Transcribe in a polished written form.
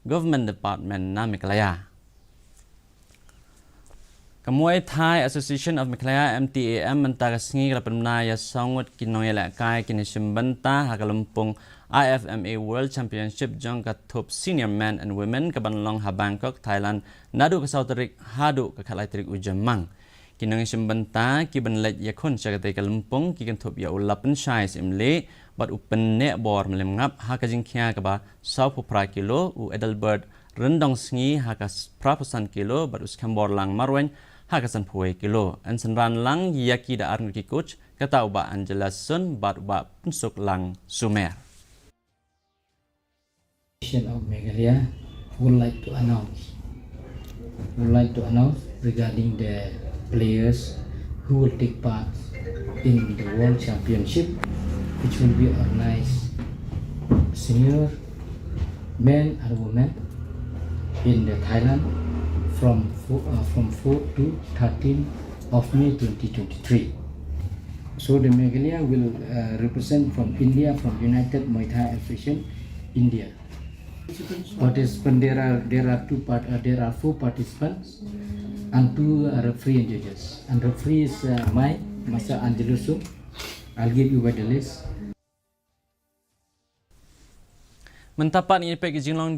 Government Department na Meghalaya. Muay Thai Association of Meghalaya MTAM mentagasngi kalapamnaya sangut kinoyala kai kinisimbanta hakalumpung IFMA World Championship jong top senior men and women kabanlong ha Bangkok Thailand nadu ka Sautarik hadu ka kalaitrik ujamang kinisimbanta kibanlet yakun sagate kalumpung kikantop ya ulapan size imle bat upen ne bor melemngap hakajingkhia ka ba 20 kilo u Edelbert rendong sngi hakas prapasan kilo bat uskambor lang marwen hakasan puai kilo an sanran lang yaki da arnu ki coach kata uba Angela Sun bat uba pensuk lang Sumer. Of Meghalaya would like to announce regarding the players who will take part in the World Championship, which will be organized senior men and women in the Thailand from 4 to 13 of May 2023. So the Meghalaya will represent from India, from United Muay Thai Association, India. Participants, there are 4 participants and 2 referee and judges. And referee is Master Angelo Sun. I'll give you the list. Mentapat ni pek jinglong